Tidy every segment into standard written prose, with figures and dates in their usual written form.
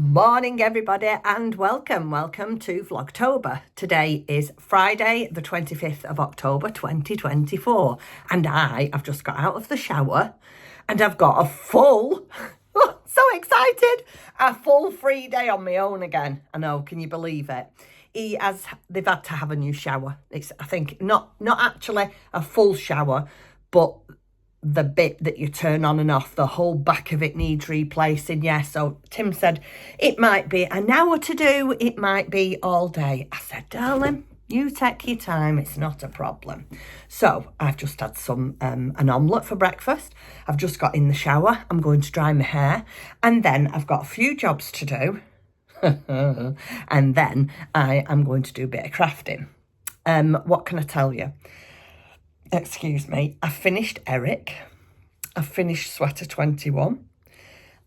Morning everybody and welcome to Vlogtober. Today is Friday the 25th of October 2024 and I've just got out of the shower and I've got a full, so excited, a full free day on my own again. I know, can you believe it? They've had to have a new shower. It's, I think, not actually a full shower, but the bit that you turn on and off, the whole back of it needs replacing. Yeah, so Tim said it might be an hour to do, it might be all day. I said, darling, you take your time, it's not a problem. So I've just had an omelette for breakfast. I've just got in the shower. I'm going to dry my hair and then I've got a few jobs to do. And then I am going to do a bit of crafting. What can I tell you? Excuse me, I finished Eric, I've finished Sweater 21,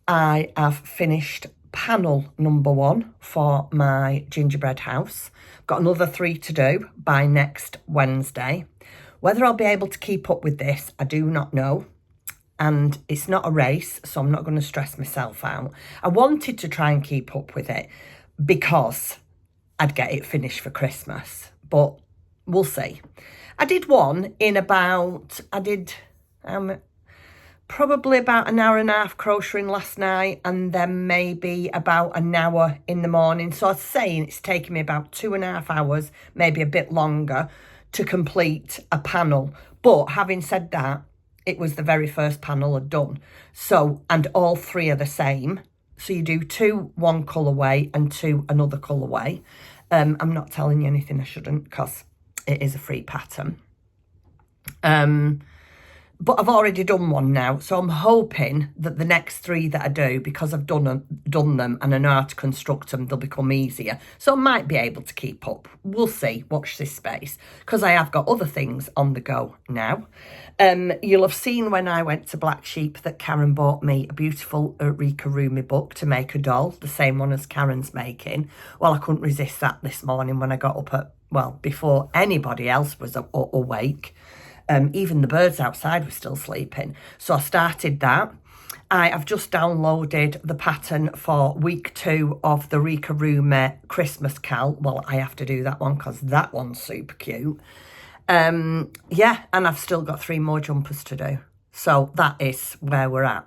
I have finished panel number 1 for my gingerbread house. Got another 3 to do by next Wednesday. Whether I'll be able to keep up with this, I do not know. And it's not a race, so I'm not going to stress myself out. I wanted to try and keep up with it because I'd get it finished for Christmas, but we'll see. I did one in probably about an hour and a half crocheting last night and then maybe about an hour in the morning. So I was saying it's taken me about 2.5 hours, maybe a bit longer, to complete a panel. But having said that, it was the very first panel I'd done. So, and all 3 are the same. So you do 2 one colourway and 2 another colourway. I'm not telling you anything I shouldn't because it is a free pattern. But I've already done one now, so I'm hoping that the next 3 that I do, because I've done them and I know how to construct them, they'll become easier. So I might be able to keep up. We'll see. Watch this space, because I have got other things on the go now. You'll have seen when I went to Black Sheep that Karen bought me a beautiful Rika Rumi book to make a doll, the same one as Karen's making. Well, I couldn't resist that this morning when I got up before anybody else was awake. Even the birds outside were still sleeping. So I started that. I have just downloaded the pattern for week 2 of the Rika Rumi Christmas Cal. Well, I have to do that one because that one's super cute. Yeah, and I've still got 3 more jumpers to do. So that is where we're at.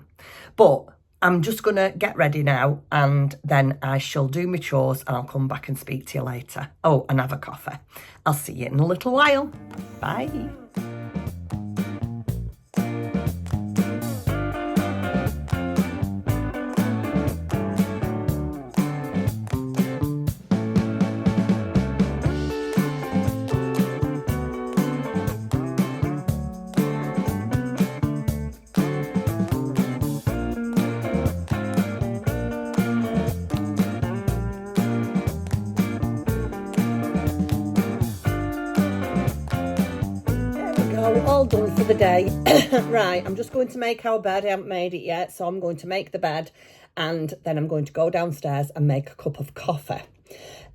But I'm just going to get ready now and then I shall do my chores and I'll come back and speak to you later. Oh, and have a coffee. I'll see you in a little while. Bye. All done for the day. Right, I'm just going to make our bed. I haven't made it yet, so I'm going to make the bed and then I'm going to go downstairs and make a cup of coffee.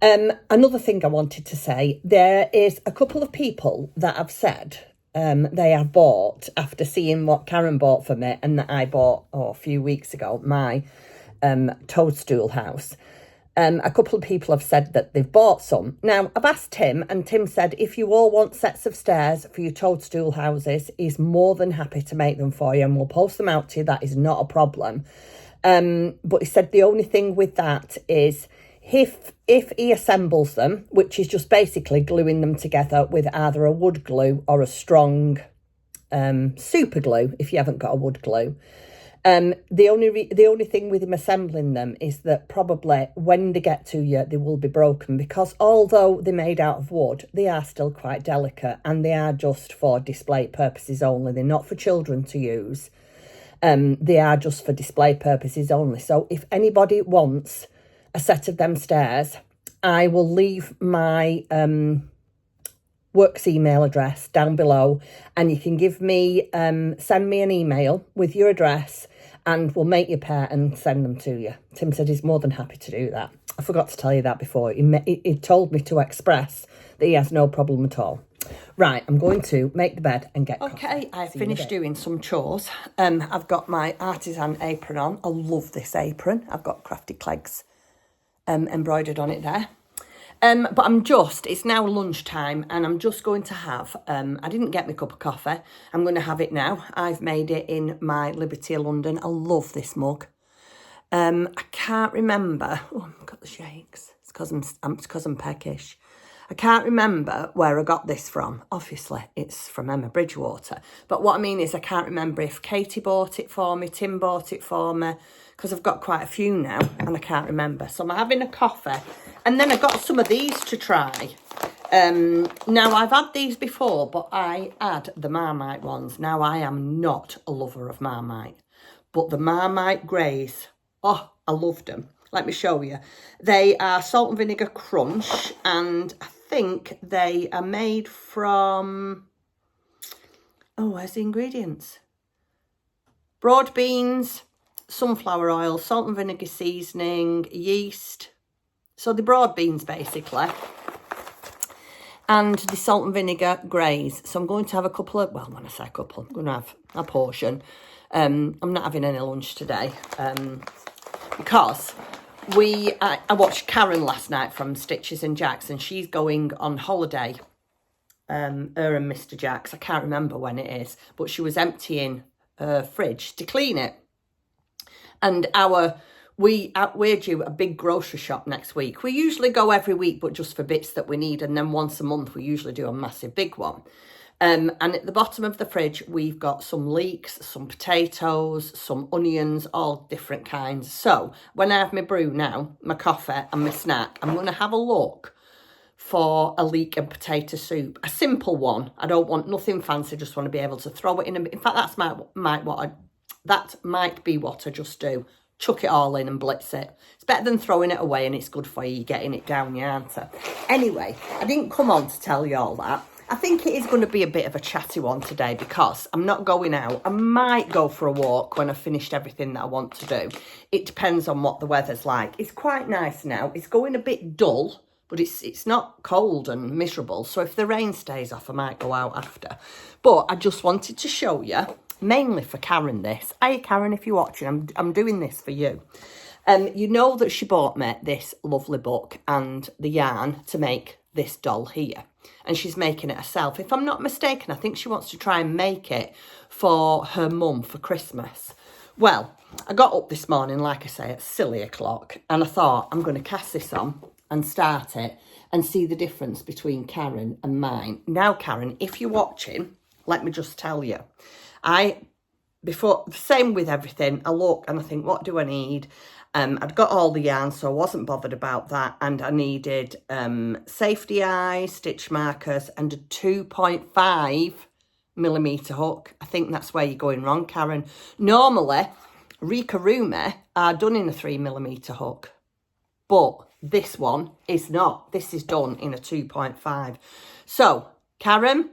Another thing I wanted to say, there is a couple of people that have said they have bought, after seeing what Karen bought for me and that I bought a few weeks ago, my toadstool house. A couple of people have said that they've bought some. Now, I've asked Tim, and Tim said if you all want sets of stairs for your toadstool houses, he's more than happy to make them for you, and we'll post them out to you. That is not a problem. But he said the only thing with that is if he assembles them, which is just basically gluing them together with either a wood glue or a strong super glue, if you haven't got a wood glue. The only thing with him assembling them is that probably when they get to you, they will be broken, because although they're made out of wood, they are still quite delicate and they are just for display purposes only. They're not for children to use. They are just for display purposes only. So if anybody wants a set of them stairs, I will leave my works email address down below and you can send me an email with your address and we'll make you a pair and send them to you. Tim said he's more than happy to do that. I forgot to tell you that before. He told me to express that he has no problem at all. Right, I'm going to make the bed and get coffee. Okay, I finished doing some chores. I've got my artisan apron on. I love this apron. I've got Crafty Clegs embroidered on it there. But it's now lunchtime and I'm just going to have, I didn't get my cup of coffee. I'm going to have it now. I've made it in my Liberty of London. I love this mug. I can't remember. Oh, I've got the shakes. It's because I'm peckish. I can't remember where I got this from. Obviously, it's from Emma Bridgewater. But what I mean is I can't remember if Katie bought it for me, Tim bought it for me, because I've got quite a few now and I can't remember. So I'm having a coffee. And then I got some of these to try. Now, I've had these before, but I had the Marmite ones. Now, I am not a lover of Marmite. But the Marmite Greys, oh, I loved them. Let me show you. They are salt and vinegar crunch, and I think they are made from, oh, where's the ingredients? Broad beans, sunflower oil, salt and vinegar seasoning, yeast. So the broad beans, basically. And the salt and vinegar greys. So I'm going to have a couple of, well, when I say a couple, I'm going to have a portion. I'm not having any lunch today because I watched Karen last night from Stitches and Jacks, and she's going on holiday, her and Mr. Jacks. I can't remember when it is, but she was emptying her fridge to clean it. And we're due a big grocery shop next week. We usually go every week, but just for bits that we need. And then once a month, we usually do a massive big one. And at the bottom of the fridge, we've got some leeks, some potatoes, some onions, all different kinds. So when I have my brew now, my coffee and my snack, I'm going to have a look for a leek and potato soup. A simple one. I don't want nothing fancy. Just want to be able to throw it in. In fact, that might be what I just do. Chuck it all in and blitz it. It's better than throwing it away, and it's good for you. You're getting it down your answer. Anyway, I didn't come on to tell you all that. I think it is going to be a bit of a chatty one today because I'm not going out. I might go for a walk when I've finished everything that I want to do. It depends on what the weather's like. It's quite nice now. It's going a bit dull, but it's not cold and miserable. So if the rain stays off, I might go out after. But I just wanted to show you, mainly for Karen, this. Hey, Karen, if you're watching, I'm doing this for you. You know that she bought me this lovely book and the yarn to make this doll here. And she's making it herself. If I'm not mistaken, I think she wants to try and make it for her mum for Christmas. Well, I got up this morning, like I say, at silly o'clock, and I thought I'm going to cast this on and start it and see the difference between Karen and mine. Now, Karen, if you're watching, let me just tell you, same with everything, I look and I think, what do I need? I'd got all the yarn, so I wasn't bothered about that. And I needed safety eyes, stitch markers, and a 2.5mm hook. I think that's where you're going wrong, Karen. Normally, Rikarumi are done in a 3mm hook, but this one is not. This is done in a 2.5. So, Karen,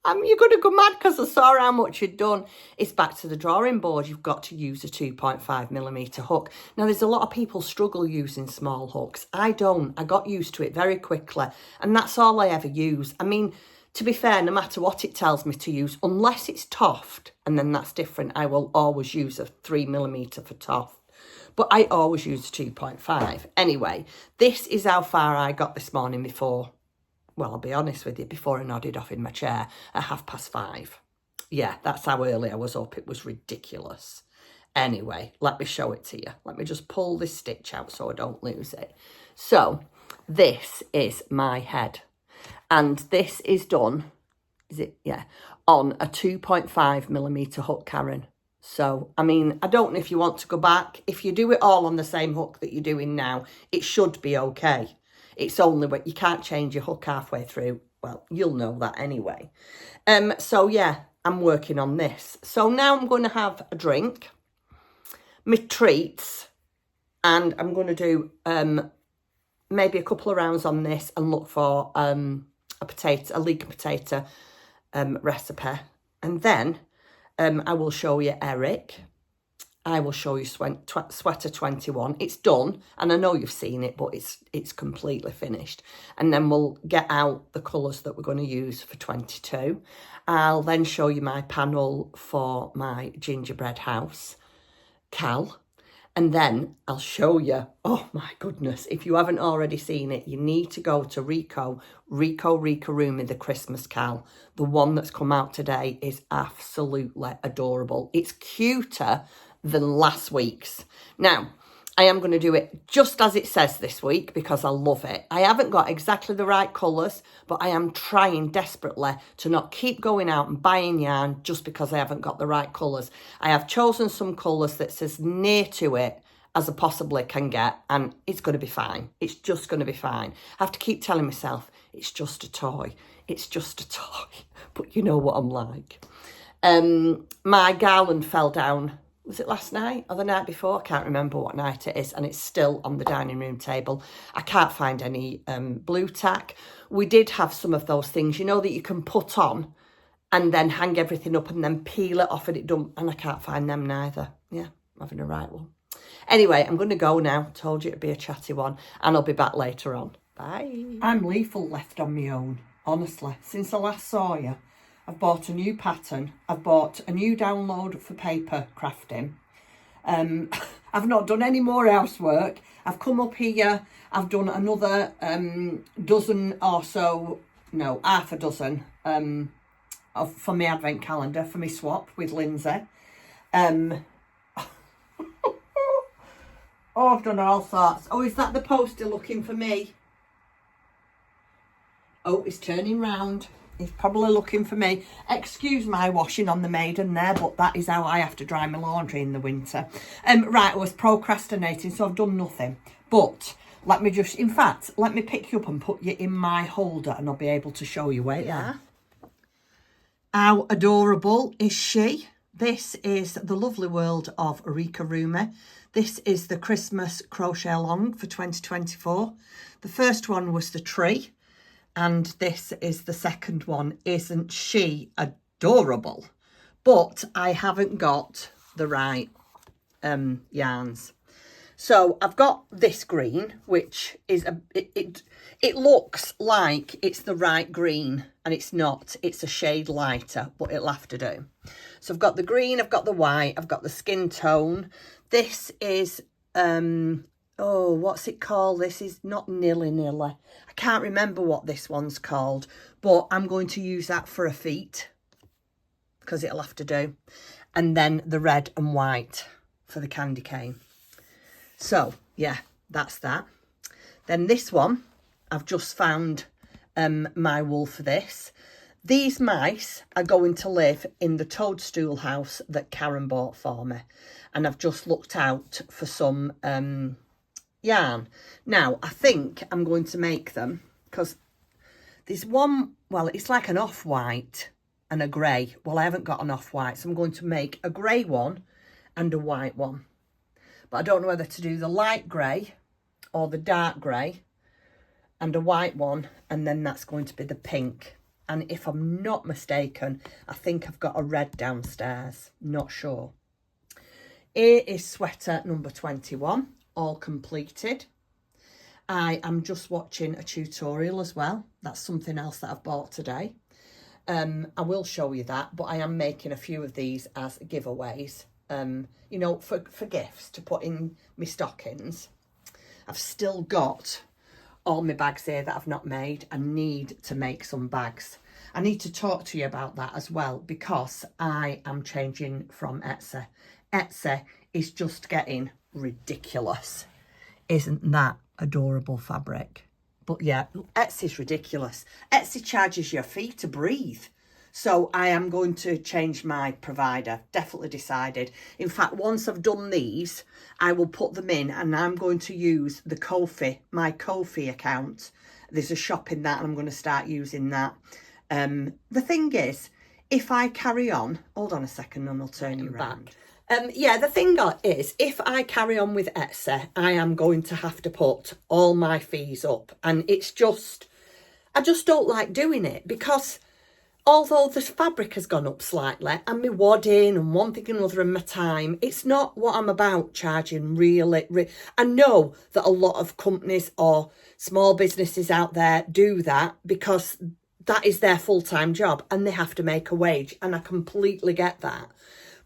you're going to go mad because I saw how much you'd done. It's back to the drawing board. You've got to use a 2.5mm hook. Now, there's a lot of people struggle using small hooks. I don't. I got used to it very quickly, and that's all I ever use. I mean, to be fair, no matter what it tells me to use, unless it's toft, and then that's different, I will always use a 3mm for toft. But I always use 2.5. Anyway, this is how far I got this morning before. Well, I'll be honest with you, before I nodded off in my chair at 5:30. Yeah, that's how early I was up. It was ridiculous. Anyway, let me show it to you. Let me just pull this stitch out so I don't lose it. So, this is my head. And this is done, on a 2.5mm hook, Karen. So, I mean, I don't know if you want to go back. If you do it all on the same hook that you're doing now, it should be okay. It's only when you can't change your hook halfway through. Well, you'll know that anyway. So, yeah, I'm working on this. So now I'm going to have a drink, my treats, and I'm going to do maybe a couple of rounds on this and look for a leek potato recipe. And then I will show you Eric. I will show you Sweater 21. It's done, and I know you've seen it, but it's completely finished. And then we'll get out the colours that we're going to use for 22. I'll then show you my panel for my gingerbread house, Cal. And then I'll show you. Oh my goodness. If you haven't already seen it, you need to go to Rico Rumi, the Christmas Cal. The one that's come out today is absolutely adorable. It's cuter than last week's. Now, I am going to do it just as it says this week because I love it. I haven't got exactly the right colours, but I am trying desperately to not keep going out and buying yarn just because I haven't got the right colours. I have chosen some colours that's as near to it as I possibly can get, and it's going to be fine. It's just going to be fine. I have to keep telling myself, it's just a toy. It's just a toy. But you know what I'm like. My garland fell down. Was it last night or the night before? I can't remember what night it is, and it's still on the dining room table. I can't find any blue tack. We did have some of those things, you know, that you can put on and then hang everything up and then peel it off and it done, and I can't find them neither. Yeah, I'm having a right one. Anyway, I'm going to go now. Told you it'd be a chatty one, and I'll be back later on. Bye. I'm lethal left on my own, honestly. Since I last saw you, I've bought a new pattern. I've bought a new download for paper crafting. I've not done any more housework. I've come up here. I've done another dozen or so, no, half a dozen for my advent calendar, for my swap with Lindsay. Oh, I've done all sorts. Oh, is that the poster looking for me? Oh, it's turning round. He's probably looking for me. Excuse my washing on the maiden there, but that is how I have to dry my laundry in the winter. Right, I was procrastinating, so I've done nothing. But let me just, in fact, let me pick you up and put you in my holder and I'll be able to show you where you are. How adorable is she? This is the lovely world of Rika Rumi. This is the Christmas crochet along for 2024. The first one was the tree. And this is the second one. Isn't she adorable? But I haven't got the right yarns. So I've got this green, which is, it looks like it's the right green, and it's not. It's a shade lighter, but it'll have to do. So I've got the green, I've got the white, I've got the skin tone. This is... oh, what's it called? This is not Nilly. I can't remember what this one's called, but I'm going to use that for a feet because it'll have to do. And then the red and white for the candy cane. So, yeah, that's that. Then this one, I've just found my wool for this. These mice are going to live in the toadstool house that Karen bought for me. And I've just looked out for some... yarn. Now, I think I'm going to make them because there's one, well, it's like an off-white and a grey. Well, I haven't got an off-white, so I'm going to make a grey one and a white one. But I don't know whether to do the light grey or the dark grey and a white one, and then that's going to be the pink. And if I'm not mistaken, I think I've got a red downstairs. Not sure. Here is sweater number 21. All completed. I am just watching a tutorial as well. That's something else that I've bought today. I will show you that, but I am making a few of these as giveaways, you know, for gifts to put in my stockings. I've still got all my bags here that I've not made. I need to make some bags. I need to talk to you about that as well because I am changing from Etsy. Etsy is just getting ridiculous. Isn't that adorable fabric? But yeah, Etsy's ridiculous. Etsy charges you a fee to breathe. So I am going to change my provider. Definitely decided. In fact, once I've done these, I will put them in and I'm going to use the Ko-fi, my Ko-fi account. There's a shop in that and I'm going to start using that. The thing is, if I carry on, hold on a second and I'll turn you back. Yeah, the thing is, if I carry on with Etsy, I am going to have to put all my fees up. And it's just, I just don't like doing it because although the fabric has gone up slightly and my wadding and one thing and another and my time, it's not what I'm about charging really. I know that a lot of companies or small businesses out there do that because that is their full-time job and they have to make a wage. And I completely get that.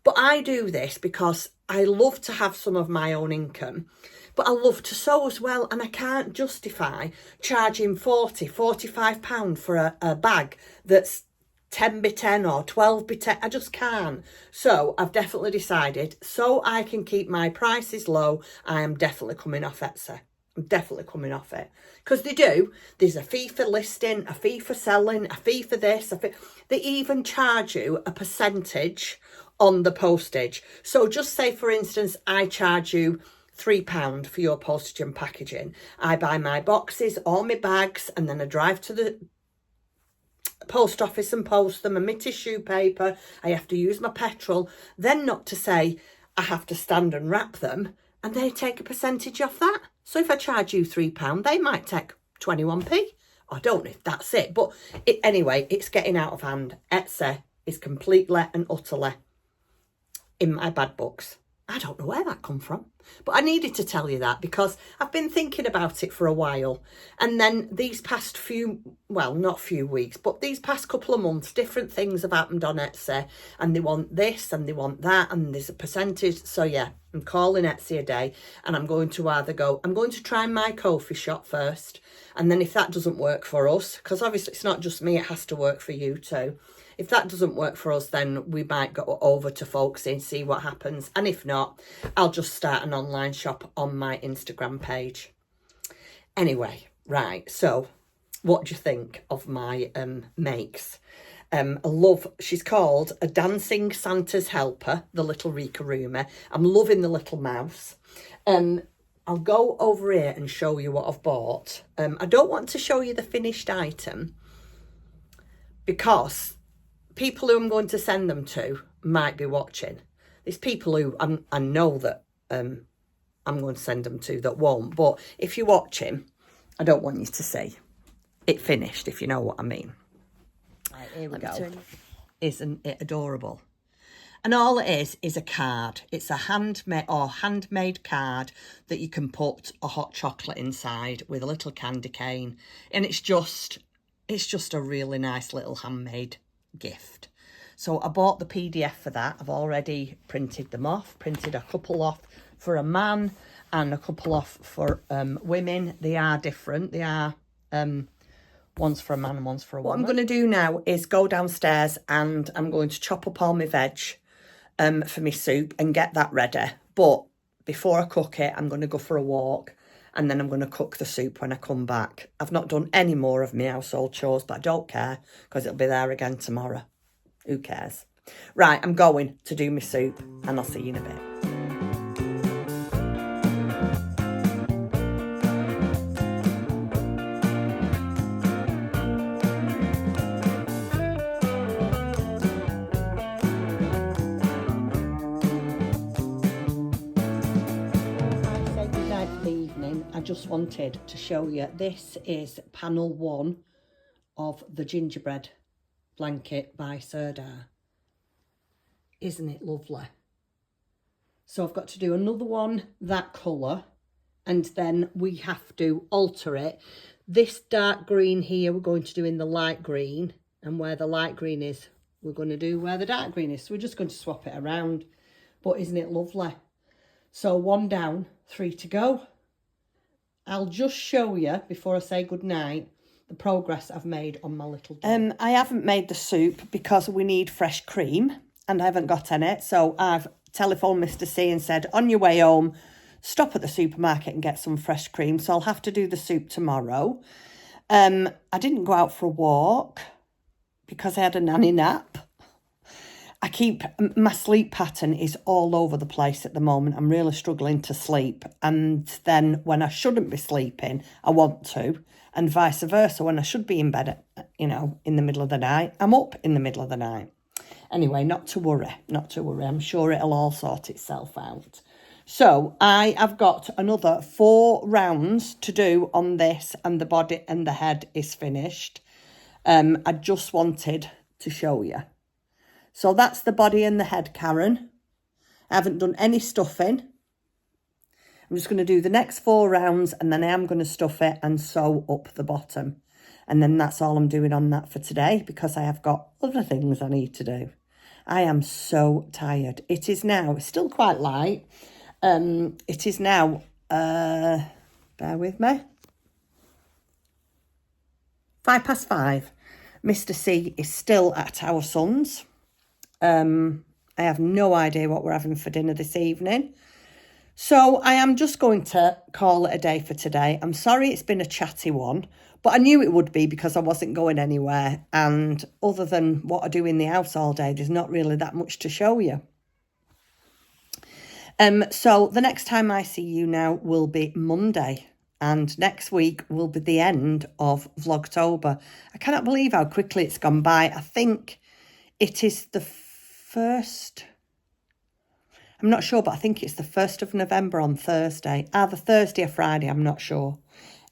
But I do this because I love to have some of my own income, but I love to sew as well, and I can't justify charging £45 for a bag that's 10 by 10 or 12 by 10. I just can't. So I've definitely decided, so I can keep my prices low, I am definitely coming off Etsy. I'm definitely coming off it. Because they do. There's a fee for listing, a fee for selling, a fee for this. They even charge you a percentage on the postage. So just say, for instance, I charge you £3 for your postage and packaging. I buy my boxes, all my bags, and then I drive to the post office and post them, and my tissue paper. I have to use my petrol. Then not to say I have to stand and wrap them, and they take a percentage off that. So if I charge you £3, they might take 21p. I don't know if that's it. But anyway, it's getting out of hand. Etsy is completely and utterly in my bad books. I don't know where that come from. But I needed to tell you that because I've been thinking about it for a while. And then these past not few weeks, but these past couple of months, different things have happened on Etsy. And they want this and they want that, and there's a percentage. So yeah, I'm calling Etsy a day, and I'm going to try my coffee shop first. And then if that doesn't work for us, because obviously it's not just me, it has to work for you too. If that doesn't work for us, then we might go over to Folksy and see what happens. And if not, I'll just start an online shop on my Instagram page. Anyway, right. So what do you think of my makes? She's called a Dancing Santa's Helper, the little Rikaruma. I'm loving the little mouse. I'll go over here and show you what I've bought. I don't want to show you the finished item because people who I'm going to send them to might be watching. There's people who I know that I'm going to send them to that won't. But if you're watching, I don't want you to see it finished, if you know what I mean. Right, here we go. Isn't it adorable? And all it is a card. It's a handmade card that you can put a hot chocolate inside with a little candy cane. And it's just a really nice little handmade gift. So I bought the PDF for that. I've already printed them off, printed a couple off for a man and a couple off for women. They are different. They are one's for a man and one's for a woman. What I'm going to do now is go downstairs and I'm going to chop up all my veg for my soup and get that ready. But before I cook it, I'm going to go for a walk and then I'm going to cook the soup when I come back. I've not done any more of my household chores, but I don't care because it'll be there again tomorrow. Who cares? Right, I'm going to do my soup and I'll see you in a bit. I just wanted to show you, this is panel 1 of the gingerbread blanket by Serdar. Isn't it lovely? So I've got to do another one that colour and then we have to alter it. This dark green here we're going to do in the light green, and where the light green is we're going to do where the dark green is. So we're just going to swap it around. But isn't it lovely? So 1 down, 3 to go. I'll just show you, before I say goodnight, the progress I've made on my little dog. I haven't made the soup because we need fresh cream and I haven't got any. So I've telephoned Mr. C and said, on your way home, stop at the supermarket and get some fresh cream. So I'll have to do the soup tomorrow. I didn't go out for a walk because I had a nanny nap. My sleep pattern is all over the place at the moment. I'm really struggling to sleep. And then when I shouldn't be sleeping, I want to. And vice versa, when I should be in bed, in the middle of the night, I'm up in the middle of the night. Anyway, not to worry. I'm sure it'll all sort itself out. So I have got another 4 rounds to do on this, and the body and the head is finished. I just wanted to show you. So that's the body and the head, Karen. I haven't done any stuffing. I'm just going to do the next 4 rounds and then I am going to stuff it and sew up the bottom. And then that's all I'm doing on that for today because I have got other things I need to do. I am so tired. It is now, it's still quite light. It is now, bear with me, 5:05. Mr. C is still at our son's. I have no idea what we're having for dinner this evening. So I am just going to call it a day for today. I'm sorry it's been a chatty one, but I knew it would be because I wasn't going anywhere. And other than what I do in the house all day, there's not really that much to show you. So the next time I see you now will be Monday. And next week will be the end of Vlogtober. I cannot believe how quickly it's gone by. I think it is the first... I'm not sure, but I think it's the 1st of November on Thursday. Either Thursday or Friday, I'm not sure.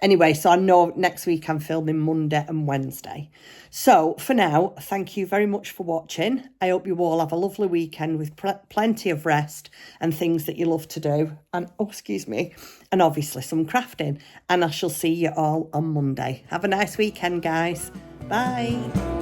Anyway, so I know next week I'm filming Monday and Wednesday. So for now, thank you very much for watching. I hope you all have a lovely weekend with plenty of rest and things that you love to do. And, oh, excuse me, and obviously some crafting. And I shall see you all on Monday. Have a nice weekend, guys. Bye.